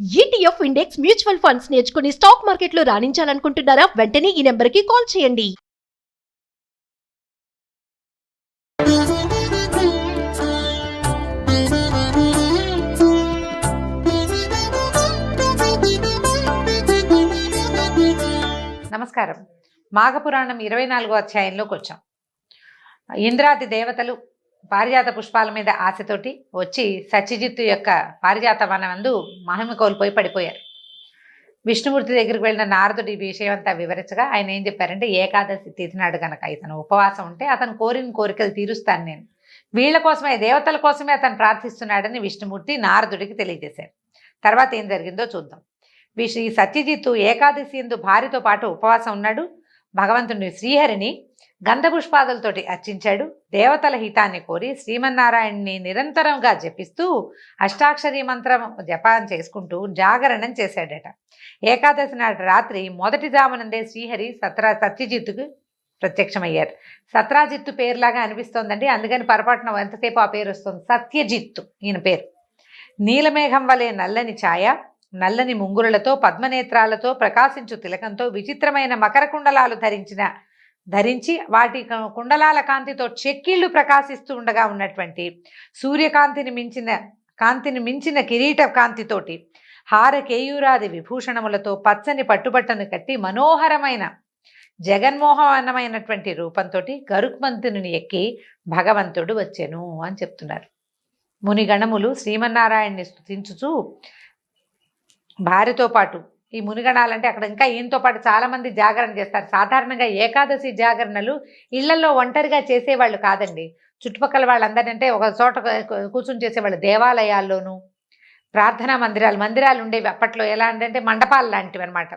ETF index mutual funds నేర్చుకుని stock మార్కెట్లో రాణించాలనుకుంటున్నారా? వెంటనే ఈ నెంబర్కి కాల్ చేయండి. నమస్కారం. మాఘపురాణం 24వ అధ్యాయంలోకి వచ్చాం. ఇంద్రాది దేవతలు పారిజాత పుష్పాల మీద ఆశతోటి వచ్చి సత్యజిత్తు యొక్క పారిజాత వనమందు మహిమ కోల్పోయి పడిపోయారు. విష్ణుమూర్తి దగ్గరికి వెళ్ళిన నారదుడు ఈ విషయం అంతా వివరించగా ఆయన ఏం చెప్పారంటే, ఏకాదశి తిథి నాడు కనుక ఇతను ఉపవాసం ఉంటే అతను కోరిన కోరికలు తీరుస్తాను నేను, వీళ్ళ కోసమే, దేవతల కోసమే అతను ప్రార్థిస్తున్నాడని విష్ణుమూర్తి నారదుడికి తెలియజేశారు. తర్వాత ఏం జరిగిందో చూద్దాం. ఈ సత్యజిత్తు ఏకాదశి ఎందు భార్యతో పాటు ఉపవాసం ఉన్నాడు. భగవంతుని శ్రీహరిని గంధపుష్పాదులతోటి అర్చించాడు. దేవతల హితాన్ని కోరి శ్రీమన్నారాయణ్ణి నిరంతరంగా జపిస్తూ అష్టాక్షరీ మంత్రం జపం చేసుకుంటూ జాగరణం చేశాడట. ఏకాదశి నాటి రాత్రి మొదటి జామునందే శ్రీహరి సత్యజిత్తుకు ప్రత్యక్షమయ్యారు. సత్రాజిత్తు పేరులాగా అనిపిస్తోందండి, అందుకని పొరపాటున ఎంతసేపు ఆ పేరు వస్తుంది. సత్యజిత్తు ఈయన పేరు. నీలమేఘం వలె నల్లని ఛాయ, నల్లని ముంగురులతో పద్మనేత్రాలతో ప్రకాశించు తిలకంతో విచిత్రమైన మకర కుండలాలు ధరించి వాటి కుండలాల కాంతితో చెక్కిళ్ళు ప్రకాశిస్తూ ఉండగా ఉన్నటువంటి కాంతిని మించిన కిరీట కాంతితోటి హారకేయూరాది విభూషణములతో పచ్చని పట్టుబట్టను కట్టి మనోహరమైన జగన్మోహనమైనటువంటి రూపంతో గరుక్మంతుని ఎక్కి భగవంతుడు వచ్చెను అని చెప్తున్నారు. మునిగణములు శ్రీమన్నారాయణ్ణి స్తుతించుచూ భార్యతో పాటు, ఈ మునిగణాలంటే అక్కడ ఇంకా ఈయనతో పాటు చాలామంది జాగరణ చేస్తారు. సాధారణంగా ఏకాదశి జాగరణలు ఇళ్లలో ఒంటరిగా చేసేవాళ్ళు కాదండి, చుట్టుపక్కల వాళ్ళందరినీ ఒక చోట కూర్చుని చేసేవాళ్ళు. దేవాలయాల్లోనూ ప్రార్థనా మందిరాలు ఉండేవి అప్పట్లో. ఎలా అంటే మండపాలు లాంటివి అనమాట.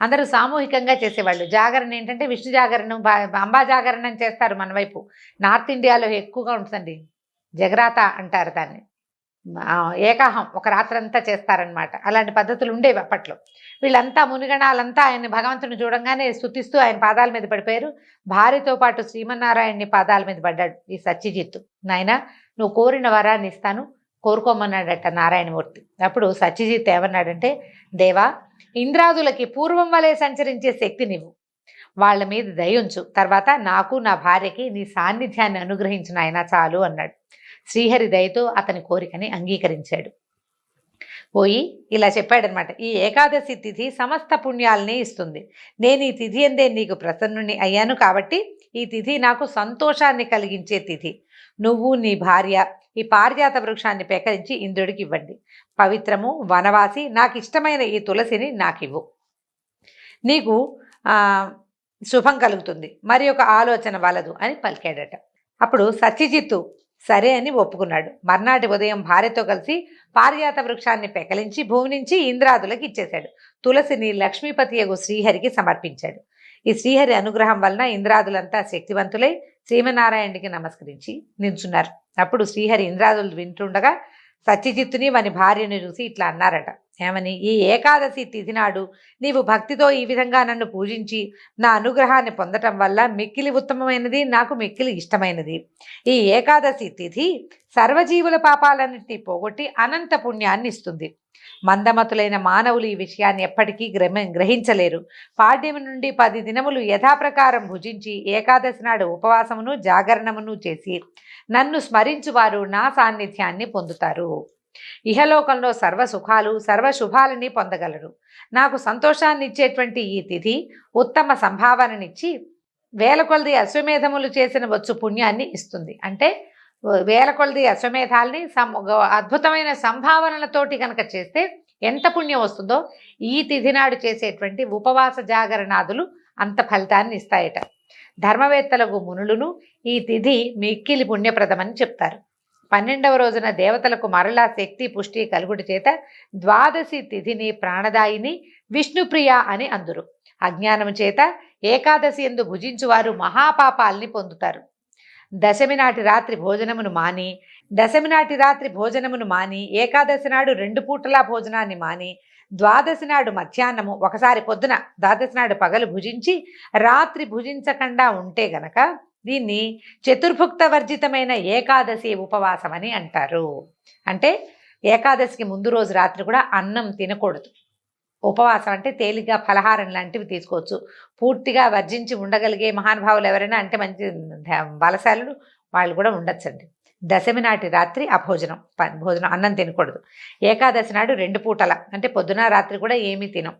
అందరూ సామూహికంగా చేసేవాళ్ళు. జాగరణ ఏంటంటే విష్ణు జాగరణం, అంబా జాగరణం చేస్తారు మన వైపు. నార్త్ ఇండియాలో ఎక్కువగా ఉంటుందండి, జగరాత అంటారు దాన్ని. ఏకాహం ఒక రాత్రంతా చేస్తారనమాట. అలాంటి పద్ధతులు ఉండేవి అప్పట్లో. వీళ్ళంతా మునిగణాలంతా ఆయన భగవంతుని చూడంగానే స్తుతిస్తూ ఆయన పాదాల మీద పడిపోయారు. భార్యతో పాటు శ్రీమన్నారాయణని పాదాల మీద పడ్డాడు ఈ సత్యజిత్తు. నాయన, నువ్వు కోరిన వరాన్ని ఇస్తాను, కోరుకోమన్నాడట నారాయణమూర్తి. అప్పుడు సత్యజిత్ ఏమన్నాడంటే, దేవా, ఇంద్రాదులకి పూర్వం వలె సంచరించే శక్తి నీవు, వాళ్ళ మీద దయుంచు, తర్వాత నాకు నా భార్యకి నీ సాన్నిధ్యాన్ని అనుగ్రహించిన ఆయన చాలు అన్నాడు. శ్రీహరి దయతో అతని కోరికని అంగీకరించాడు. పోయి ఇలా చెప్పాడనమాట, ఈ ఏకాదశి తిథి సమస్త పుణ్యాలని ఇస్తుంది. నేను ఈ తిథి అందే నీకు ప్రసన్నుని అయ్యాను కాబట్టి ఈ తిథి నాకు సంతోషాన్ని కలిగించే తిథి. నువ్వు నీ భార్య ఈ పారిజాత వృక్షాన్ని పెకరించి ఇంద్రుడికి ఇవ్వండి. పవిత్రము, వనవాసి, నాకు ఇష్టమైన ఈ తులసిని నాకివ్వు. నీకు శుభం కలుగుతుంది, మరి ఒక ఆలోచన వలదు అని పలికాడట. అప్పుడు సత్యజిత్తు సరే అని ఒప్పుకున్నాడు. మర్నాటి ఉదయం భార్యతో కలిసి పారిజాత వృక్షాన్ని పెకలించి భూమి నుంచి ఇంద్రాదులకు ఇచ్చేశాడు. తులసిని లక్ష్మీపతియగు శ్రీహరికి సమర్పించాడు. ఈ శ్రీహరి అనుగ్రహం వలన ఇంద్రాదులంతా శక్తివంతులై శ్రీమన్నారాయణుడికి నమస్కరించి నిల్చున్నారు. అప్పుడు శ్రీహరి ఇంద్రాదులు వింటుండగా సత్యజిత్తుని వాని భార్యను చూసి ఇట్లా అన్నారట. ఏమని? ఈ ఏకాదశి తిథి నాడు నీవు భక్తితో ఈ విధంగా నన్ను పూజించి నా అనుగ్రహాన్ని పొందటం వల్ల మిక్కిలి ఉత్తమమైనది, నాకు మిక్కిలి ఇష్టమైనది. ఈ ఏకాదశి తిథి సర్వజీవుల పాపాలన్నింటినీ పోగొట్టి అనంత పుణ్యాన్ని ఇస్తుంది. మందమతులైన మానవులు ఈ విషయాన్ని ఎప్పటికీ గ్రహించలేరు. పాడ్యమి నుండి 10 దినములు యథాప్రకారం భుజించి ఏకాదశి నాడు ఉపవాసమును జాగరణమును చేసి నన్ను స్మరించువారు నా సాన్నిధ్యాన్ని పొందుతారు. ఇహలోకంలో సర్వసుఖాలు సర్వశుభాలని పొందగలరు. నాకు సంతోషాన్ని ఇచ్చేటువంటి ఈ తిథి ఉత్తమ సంభావననిచ్చి వేల కొలది అశ్వమేధములు చేసిన వచ్చు పుణ్యాన్ని ఇస్తుంది. అంటే వేల కొలది అశ్వమేధాల్ని అద్భుతమైన సంభావనలతోటి కనుక చేస్తే ఎంత పుణ్యం వస్తుందో ఈ తిథి నాడు చేసేటువంటి ఉపవాస జాగరణాదులు అంత ఫలితాన్ని ఇస్తాయట. ధర్మవేత్తలకు మునులను ఈ తిథి మిక్కిలి పుణ్యప్రదమని చెప్తారు. 12వ రోజున దేవతలకు మరలా శక్తి పుష్టి కలుగుటి చేత ద్వాదశి తిథిని ప్రాణదాయిని విష్ణుప్రియ అని అందురు. అజ్ఞానము చేత ఏకాదశి యందు భుజించువారు మహాపాపాల్ని పొందుతారు. దశమి నాటి రాత్రి భోజనమును మాని ఏకాదశి నాడు 2 పూటలా భోజనాన్ని మాని ద్వాదశి నాడు మధ్యాహ్నము ఒకసారి, పొద్దున ద్వాదశి నాడు పగలు భుజించి రాత్రి భుజించకుండా ఉంటే గనక దీన్ని చతుర్భుక్త వర్జితమైన ఏకాదశి ఉపవాసం అని అంటారు. అంటే ఏకాదశికి ముందు రోజు రాత్రి కూడా అన్నం తినకూడదు. ఉపవాసం అంటే తేలిగ్గా ఫలహారం లాంటివి తీసుకోవచ్చు. పూర్తిగా వర్జించి ఉండగలిగే మహానుభావులు ఎవరైనా అంటే మంచి బలశాలులు వాళ్ళు కూడా ఉండొచ్చండి. దశమి నాటి రాత్రి అభోజనం, భోజనం అన్నం తినకూడదు. ఏకాదశి నాడు 2 పూటల అంటే పొద్దున రాత్రి కూడా ఏమీ తినం.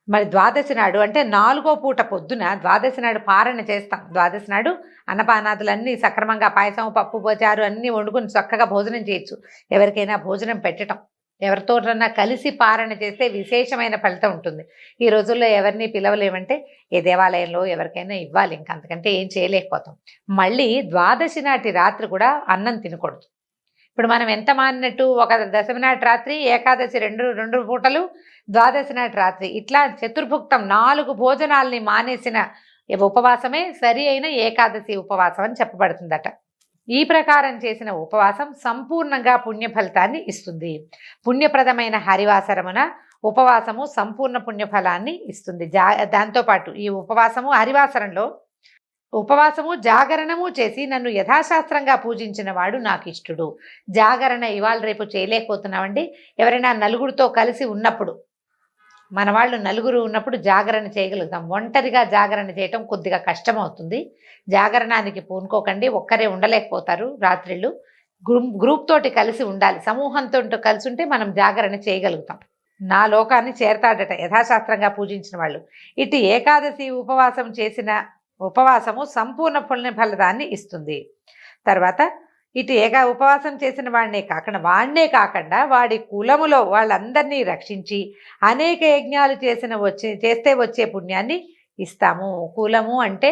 మరి ద్వాదశి నాడు అంటే 4వ పూట పొద్దున ద్వాదశి నాడు పారణ చేస్తాం. ద్వాదశి నాడు అన్నపానాదులన్నీ సక్రమంగా పాయసం, పప్పు, చారు అన్నీ వండుకుని చక్కగా భోజనం చేయొచ్చు. ఎవరికైనా భోజనం పెట్టడం, ఎవరితోటన్నా కలిసి పారణ చేస్తే విశేషమైన ఫలితం ఉంటుంది. ఈ రోజుల్లో ఎవరిని పిలవలేమంటే ఏ దేవాలయంలో ఎవరికైనా ఇవ్వాలి, ఇంకా అంతకంటే ఏం చేయలేకపోతాం. మళ్ళీ ద్వాదశి నాటి రాత్రి కూడా అన్నం తినకూడదు. ఇప్పుడు మనం ఎంత మానినట్టు, ఒక దశమి నాటి రాత్రి, ఏకాదశి రెండు పూటలు, ద్వాదశి నాటి రాత్రి, ఇట్లా చతుర్భుక్తం 4 భోజనాల్ని మానేసిన ఉపవాసమే సరి అయిన ఏకాదశి ఉపవాసం అని చెప్పబడుతుందట. ఈ ప్రకారం చేసిన ఉపవాసం సంపూర్ణంగా పుణ్య ఫలితాన్ని ఇస్తుంది. పుణ్యప్రదమైన హరివాసరమున ఉపవాసము సంపూర్ణ పుణ్యఫలాన్ని ఇస్తుంది. దాంతోపాటు ఈ ఉపవాసము హరివాసరంలో ఉపవాసము జాగరణము చేసి నన్ను యథాశాస్త్రంగా పూజించిన వాడు నాకు ఇష్టడు. జాగరణ ఇవాళ రేపు చేయలేకపోతున్నామండి. ఎవరైనా నలుగురితో కలిసి ఉన్నప్పుడు, మన వాళ్ళు నలుగురు ఉన్నప్పుడు జాగరణ చేయగలుగుతాం. ఒంటరిగా జాగరణ చేయటం కొద్దిగా కష్టమవుతుంది. జాగరణానికి పూనుకోకండి, ఒక్కరే ఉండలేకపోతారు రాత్రిళ్ళు. గ్రూప్ తోటి కలిసి ఉండాలి, సమూహంతో కలిసి ఉంటే మనం జాగరణ చేయగలుగుతాం. నా లోకాన్ని చేరతాడట యథాశాస్త్రంగా పూజించిన వాళ్ళు. ఇటు ఏకాదశి ఉపవాసం చేసిన ఉపవాసము సంపూర్ణ పుణ్య ఫలదాన్ని ఇస్తుంది. తర్వాత ఇటు ఉపవాసం చేసిన వాడినే కాకుండా వాడి కులములో వాళ్ళందరినీ రక్షించి అనేక యజ్ఞాలు చేస్తే వచ్చే పుణ్యాన్ని ఇస్తాము. కులము అంటే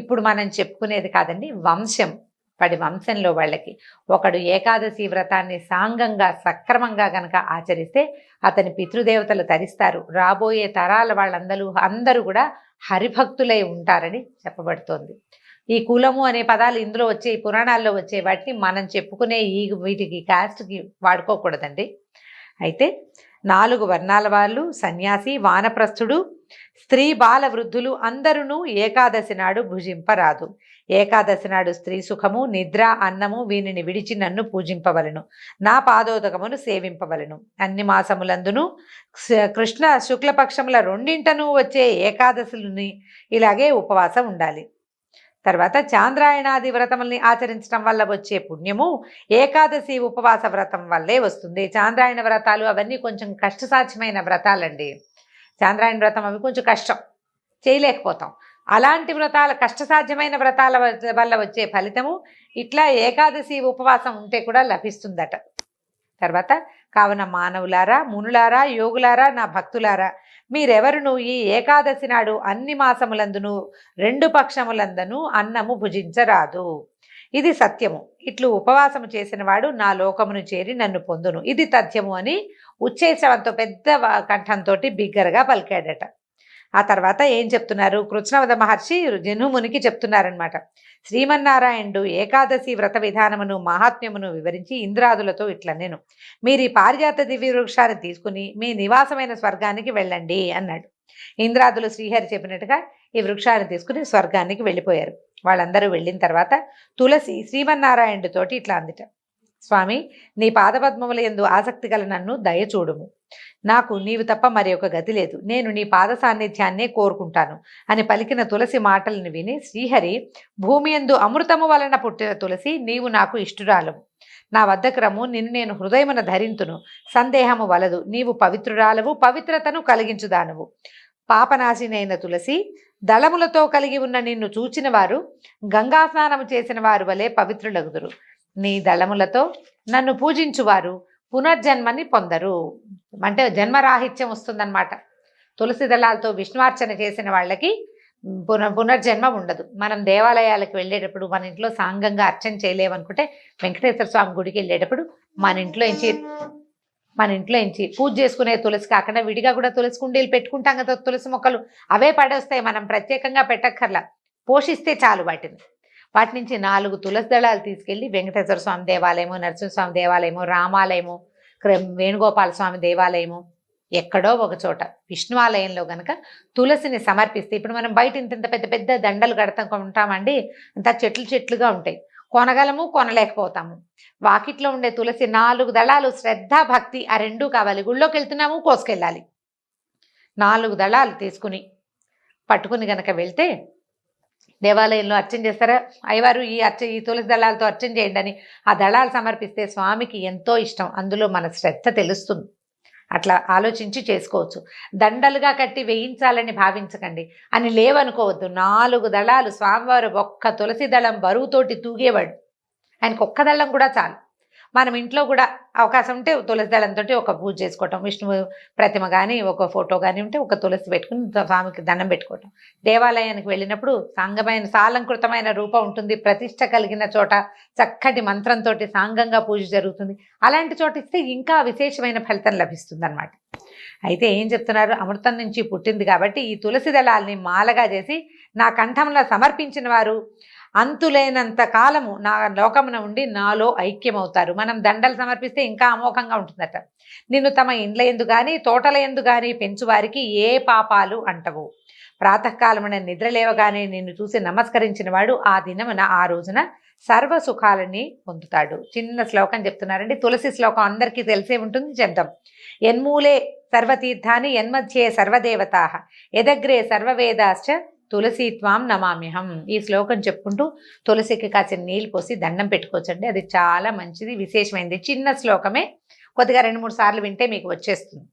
ఇప్పుడు మనం చెప్పుకునేది కాదండి, వంశం. వాడి వంశంలో వాళ్ళకి ఒకడు ఏకాదశి వ్రతాన్ని సాంగంగా సక్రమంగా గనక ఆచరిస్తే అతని పితృదేవతలు తరిస్తారు. రాబోయే తరాల అందరూ కూడా హరిభక్తులై ఉంటారని చెప్పబడుతోంది. ఈ కులము అనే పదాలు ఇందులో వచ్చే పురాణాల్లో వచ్చే వాటిని మనం చెప్పుకునే వీటికి కాస్ట్కి వాడుకోకూడదండి. అయితే 4 వర్ణాల వాళ్ళు, సన్యాసి, వానప్రస్థుడు, స్త్రీ, బాల, వృద్ధులు అందరూ ఏకాదశి నాడు భుజింపరాదు. ఏకాదశి నాడు స్త్రీ సుఖము, నిద్ర, అన్నము వీనిని విడిచి నన్ను పూజింపవలను. నా పాదోదకమును సేవింపవలను. అన్ని మాసములందును కృష్ణ శుక్లపక్షముల 2 వచ్చే ఏకాదశులని ఇలాగే ఉపవాసం ఉండాలి. తర్వాత చాంద్రాయణాది వ్రతముల్ని ఆచరించడం వల్ల వచ్చే పుణ్యము ఏకాదశి ఉపవాస వ్రతం వల్లే వస్తుంది. చాంద్రాయణ వ్రతాలు అవన్నీ కొంచెం కష్టసాధ్యమైన వ్రతాలండి. చాంద్రాయణ వ్రతం అవి కొంచెం కష్టం, చేయలేకపోతాం. అలాంటి వ్రతాల కష్టసాధ్యమైన వ్రతాల వల్ల వచ్చే ఫలితము ఇట్లా ఏకాదశి ఉపవాసం ఉంటే కూడా లభిస్తుందట. తర్వాత కావున మానవులారా, మునులారా, యోగులారా, నా భక్తులారా, మీరెవరును ఈ ఏకాదశి నాడు అన్ని మాసములందును 2 పక్షములందును అన్నము భుజించరాదు. ఇది సత్యము. ఇట్లు ఉపవాసము చేసిన వాడు నా లోకమును చేరి నన్ను పొందును. ఇది తథ్యము అని ఉచ్చేసవంతో పెద్ద కంఠంతో బిగ్గరగా పలికాడట. ఆ తర్వాత ఏం చెప్తున్నారు? కృష్ణవద మహర్షి జనుమునికి చెప్తున్నారనమాట. శ్రీమన్నారాయణుడు ఏకాదశి వ్రత విధానమును మహాత్మ్యమును వివరించి ఇంద్రాదులతో ఇట్లా, నేను మీరు ఈ పారిజాత దివ్య వృక్షాన్ని తీసుకుని మీ నివాసమైన స్వర్గానికి వెళ్ళండి అన్నాడు. ఇంద్రాదులు శ్రీహరి చెప్పినట్టుగా ఈ వృక్షాన్ని తీసుకుని స్వర్గానికి వెళ్ళిపోయారు. వాళ్ళందరూ వెళ్ళిన తర్వాత తులసి శ్రీమన్నారాయణుడితోటి ఇట్లా అందిట, స్వామి, నీ పాదపద్మముల యందు ఆసక్తి గల నన్ను దయచూడుము. నాకు నీవు తప్ప మరి ఒక గతి లేదు. నేను నీ పాద సాన్నిధ్యాన్నే కోరుకుంటాను అని పలికిన తులసి మాటలను విని శ్రీహరి, భూమి యందు అమృతము వలన పుట్టిన తులసి, నీవు నాకు ఇష్టురాలవు. నా వద్దకు రమ్ము, నిన్ను నేను హృదయమున ధరింతును. సందేహము వలదు. నీవు పవిత్రురాలవు, పవిత్రతను కలిగించుదానవు. పాపనాశినైన తులసి, దళములతో కలిగి ఉన్న నిన్ను చూచిన వారు గంగా స్నానము చేసిన వారు వలె పవిత్రులగుదురు. నీ దళములతో నన్ను పూజించువారు పునర్జన్మని పొందరు. అంటే జన్మరాహిత్యం వస్తుందన్నమాట. తులసి దళాలతో విష్ణువార్చన చేసిన వాళ్ళకి పునర్జన్మ ఉండదు. మనం దేవాలయాలకు వెళ్ళేటప్పుడు మన ఇంట్లో సాంగంగా అర్చన చేయలేమనుకుంటే వెంకటేశ్వర స్వామి గుడికి వెళ్ళేటప్పుడు మన ఇంట్లో ఎంచి పూజ చేసుకునే తులసి కాకుండా విడిగా కూడా తులసి కుండీలు పెట్టుకుంటాం కదా, తులసి మొక్కలు అవే పడేస్తాయి. మనం ప్రత్యేకంగా పెట్టక్కర్లా, పోషిస్తే చాలు. వాటి నుంచి 4 తులసి దళాలు తీసుకెళ్ళి వెంకటేశ్వర స్వామి దేవాలయము, నరసింహస్వామి దేవాలయము, రామాలయము, వేణుగోపాల స్వామి దేవాలయము, ఎక్కడో ఒక చోట విష్ణువాలయంలో గనక తులసిని సమర్పిస్తే, ఇప్పుడు మనం బయట ఇంత పెద్ద పెద్ద దండలు కడతామండి, అంతా చెట్లుగా ఉంటాయి. కొనగలము, కొనలేకపోతాము. వాకిట్లో ఉండే తులసి 4 దళాలు, శ్రద్ధ భక్తి ఆ 2 కావాలి. గుళ్ళోకి వెళ్తున్నాము, కోసుకెళ్ళాలి. 4 దళాలు తీసుకుని పట్టుకుని గనక వెళ్తే దేవాలయంలో అర్చన చేస్తారా, అయ్యవారు ఈ తులసి దళాలతో అర్చన చేయండి అని ఆ దళాలు సమర్పిస్తే స్వామికి ఎంతో ఇష్టం. అందులో మన శ్రద్ధ తెలుస్తుంది. అట్లా ఆలోచించి చేసుకోవచ్చు. దండలుగా కట్టి వేయించాలని భావించకండి అని లేవనుకోవద్దు. 4 దళాలు స్వామివారు ఒక్క తులసి దళం బరువుతోటి తూగేవాడు. ఆయనకు ఒక్క దళం కూడా చాలు. మనం ఇంట్లో కూడా అవకాశం ఉంటే తులసి దళంతో ఒక పూజ చేసుకోవటం, విష్ణువు ప్రతిమ కానీ ఒక ఫోటో కానీ ఉంటే ఒక తులసి పెట్టుకుని స్వామికి దండం పెట్టుకోవటం. దేవాలయానికి వెళ్ళినప్పుడు సాలంకృతమైన రూపం ఉంటుంది. ప్రతిష్ట కలిగిన చోట చక్కటి మంత్రంతో సాంగంగా పూజ జరుగుతుంది. అలాంటి చోట ఇస్తే ఇంకా విశేషమైన ఫలితం లభిస్తుంది అన్నమాట. అయితే ఏం చెప్తున్నారు, అమృతం నుంచి పుట్టింది కాబట్టి ఈ తులసి దళాల్ని మాలగా చేసి నా కంఠంలో సమర్పించిన వారు అంతులేనంత కాలము నా లోకమున ఉండి నాలో ఐక్యమవుతారు. మనం దండలు సమర్పిస్తే ఇంకా అమోఘంగా ఉంటుందట. నిన్ను తమ ఇండ్ల ఎందు గాని తోటల ఎందు గాని పెంచువారికి ఏ పాపాలు అంటవు. ప్రాతకాలమున నిద్రలేవగానే నిన్ను చూసి నమస్కరించిన వాడు ఆ దినమున ఆ రోజున సర్వ సుఖాలని పొందుతాడు. చిన్న శ్లోకం చెప్తున్నారండి. తులసి శ్లోకం అందరికీ తెలిసే ఉంటుంది, చెప్దాం. యన్మూలే సర్వతీర్థాని యన్మధ్యే సర్వదేవతాః యదగ్రే సర్వవేదాశ్చ తులసీత్వాం నమామ్యహం. ఈ శ్లోకం చెప్పుకుంటూ తులసికి కాసిన నీళ్ళు పోసి దండం పెట్టుకోవచ్చండి. అది చాలా మంచిది, విశేషమైనది. చిన్న శ్లోకమే, కొద్దిగా 2-3 సార్లు వింటే మీకు వచ్చేస్తుంది.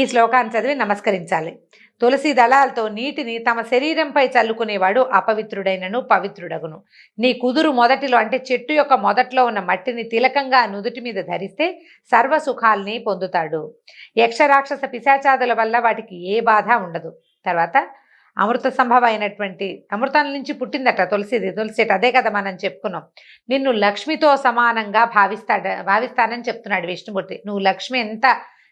ఈ శ్లోకాన్ని చదివి నమస్కరించాలి. తులసి దళాలతో నీటిని తమ శరీరంపై చల్లుకునేవాడు అపవిత్రుడైనను పవిత్రుడగును. నీ కుదురు మొదటిలో అంటే చెట్టు యొక్క మొదట్లో ఉన్న మట్టిని తిలకంగా నుదుటి మీద ధరిస్తే సర్వ సుఖాల్ని పొందుతాడు. యక్షరాక్షస పిశాచాదుల వల్ల వాటికి ఏ బాధ ఉండదు. తర్వాత అమృత సంభవ అయినటువంటి అమృతం నుంచి పుట్టిందట తులసి చెట్టు. అదే కదా మనం చెప్పుకున్నాం. నిన్ను లక్ష్మితో సమానంగా భావిస్తానని చెప్తున్నాడు విష్ణుమూర్తి. నువ్వు లక్ష్మి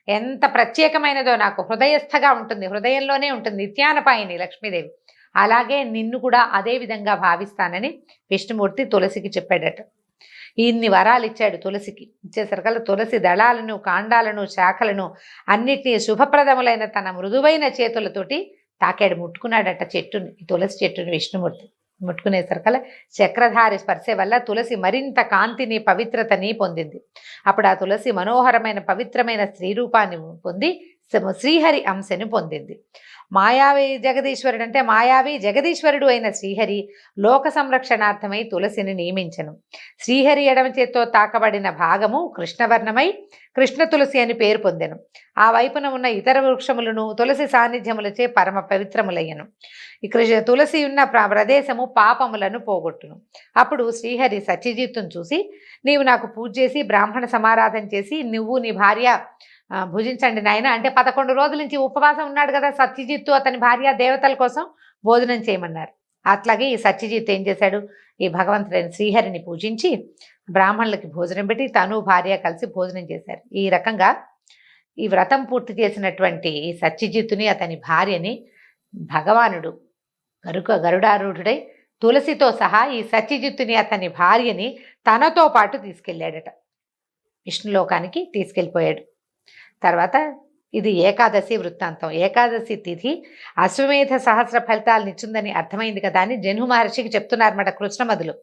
ఎంత ప్రత్యేకమైనదో నాకు హృదయస్థగా ఉంటుంది, హృదయంలోనే ఉంటుంది, నిత్యానపాయిని లక్ష్మీదేవి. అలాగే నిన్ను కూడా అదే విధంగా భావిస్తానని విష్ణుమూర్తి తులసికి చెప్పాడట. ఇన్ని వరాలు ఇచ్చాడు తులసికి. ఇచ్చేసరికల్లా తులసి దళాలను, కాండాలను, శాఖలను అన్నిటినీ శుభప్రదములైన తన మృదువైన చేతులతోటి తాకాడు, ముట్టుకున్నాడట చెట్టుని, తులసి చెట్టుని విష్ణుమూర్తి. ముట్టుకునేసరికల్లా చక్రధారి స్పర్శ వల్ల తులసి మరింత కాంతిని, పవిత్రతని పొందింది. అప్పుడు ఆ తులసి మనోహరమైన పవిత్రమైన స్త్రీ రూపాన్ని పొంది శ్రీహరి అంశని పొందింది. మాయావి జగదీశ్వరుడు అంటే మాయావి జగదీశ్వరుడు అయిన శ్రీహరి లోక సంరక్షణార్థమై తులసిని నియమించను. శ్రీహరి ఎడమ చేత్తో తాకబడిన భాగము కృష్ణవర్ణమై కృష్ణ తులసి అని పేరు పొందెను. ఆ వైపున ఉన్న ఇతర వృక్షములను తులసి సాన్నిధ్యములచే పరమ పవిత్రములయ్యను. ఈ తులసి ఉన్న ప్రదేశము పాపములను పోగొట్టును. అప్పుడు శ్రీహరి సత్యజిత్తును చూసి, నీవు నాకు పూజ చేసి బ్రాహ్మణ సమారాధన చేసి నువ్వు నీ భార్య భుజించండి నాయన అంటే 11 రోజుల నుంచి ఉపవాసం ఉన్నాడు కదా సత్యజిత్తు, అతని భార్య దేవతల కోసం భోజనం చేయమన్నారు. అట్లాగే ఈ సత్యజిత్తు ఏం చేశాడు, ఈ భగవంతుడైన శ్రీహరిని పూజించి బ్రాహ్మణులకి భోజనం పెట్టి తను భార్య కలిసి భోజనం చేశారు. ఈ రకంగా ఈ వ్రతం పూర్తి చేసినటువంటి ఈ సత్యజిత్తుని, అతని భార్యని భగవానుడు గరుడారూఢుడై తులసితో సహా ఈ సత్యజిత్తుని, అతని భార్యని తనతో పాటు తీసుకెళ్ళాడట, విష్ణులోకానికి తీసుకెళ్ళిపోయాడు. తర్వాత ఇది ఏకాదశి వృత్తాంతం. ఏకాదశి తిథి అశ్వమేధ సహస్ర ఫలితాలను ఇచ్చిందని అర్థమైంది కదా అని జన్హు మహర్షికి చెప్తున్నారన్నమాట కృష్ణమధులు.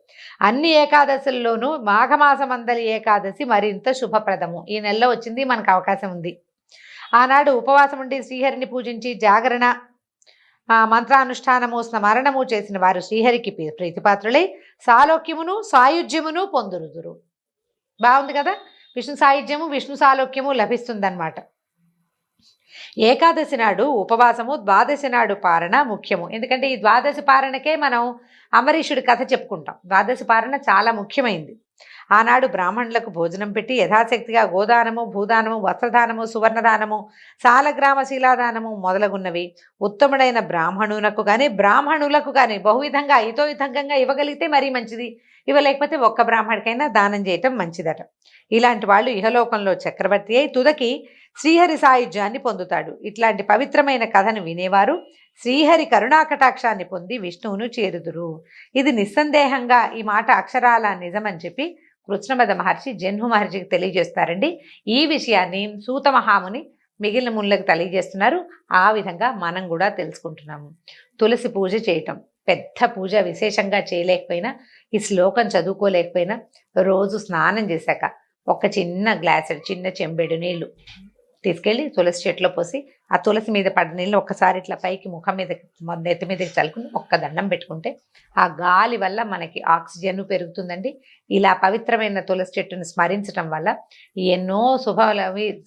అన్ని ఏకాదశుల్లోనూ మాఘమాసమందలి ఏకాదశి మరింత శుభప్రదము. ఈ నెలలో వచ్చింది, మనకు అవకాశం ఉంది. ఆనాడు ఉపవాసం ఉండి శ్రీహరిని పూజించి జాగరణ మంత్రానుష్ఠానము స్మరణము చేసిన వారు శ్రీహరికి ప్రీతిపాత్రులై సాలోక్యమును సాయుధ్యమును పొందురుదురు. బాగుంది కదా, విష్ణు సాయుధ్యము విష్ణు సాలోక్యము లభిస్తుందన్నమాట. ఏకాదశి నాడు ఉపవాసము, ద్వాదశి నాడు పారణ ముఖ్యము. ఎందుకంటే ఈ ద్వాదశి పారణకే మనం అమరీషుడి కథ చెప్పుకుంటాం. ద్వాదశి పారణ చాలా ముఖ్యమైంది. ఆనాడు బ్రాహ్మణులకు భోజనం పెట్టి యథాశక్తిగా గోదానము, భూదానము, వస్త్రదానము, సువర్ణదానము, సాలగ్రామ శీలాదానము మొదలగున్నవి ఉత్తముడైన బ్రాహ్మణులకు కానీ బహువిధంగా హితోయుతంగా ఇవ్వగలిగితే మరీ మంచిది. ఇవ్వలేకపోతే ఒక్క బ్రాహ్మడికైనా దానం చేయటం మంచిదట. ఇలాంటి వాళ్ళు ఇహలోకంలో చక్రవర్తి అయి తుదకి శ్రీహరి సాయుధ్యాన్ని పొందుతాడు. ఇట్లాంటి పవిత్రమైన కథను వినేవారు శ్రీహరి కరుణాకటాక్షాన్ని పొంది విష్ణువును చేరుదురు. ఇది నిస్సందేహంగా ఈ మాట అక్షరాల నిజమని చెప్పి కృష్ణమద మహర్షి జన్హు మహర్షికి తెలియజేస్తారండి. ఈ విషయాన్ని సూత మహాముని మిగిలిన మునులకు తెలియజేస్తున్నారు. ఆ విధంగా మనం కూడా తెలుసుకుంటున్నాము. తులసి పూజ చేయటం పెద్ద పూజ విశేషంగా చేయలేకపోయినా, ఈ శ్లోకం చదువుకోలేకపోయినా, రోజు స్నానం చేశాక ఒక చిన్న గ్లాసుడు చిన్న చెంబెడు నీళ్లు తీసుకెళ్ళి తులసి చెట్టులో పోసి, ఆ తులసి మీద పడ్డ నీళ్ళు ఒక్కసారి ఇట్లా పైకి ముఖం మీద నెత్తి మీదకి చల్లుకుని ఒక్క దండం పెట్టుకుంటే ఆ గాలి వల్ల మనకి ఆక్సిజన్ పెరుగుతుందండి. ఇలా పవిత్రమైన తులసి చెట్టును స్మరించడం వల్ల ఎన్నో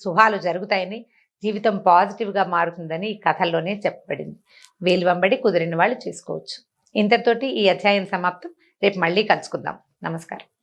శుభాలు జరుగుతాయని, జీవితం పాజిటివ్గా మారుతుందని ఈ కథల్లోనే చెప్పబడింది. వేలు వెంబడి కుదిరిన వాళ్ళు చేసుకోవచ్చు. ఇంతటితోటి ఈ అధ్యాయం సమాప్తం. రేపు మళ్ళీ కలుసుకుందాం. నమస్కారం.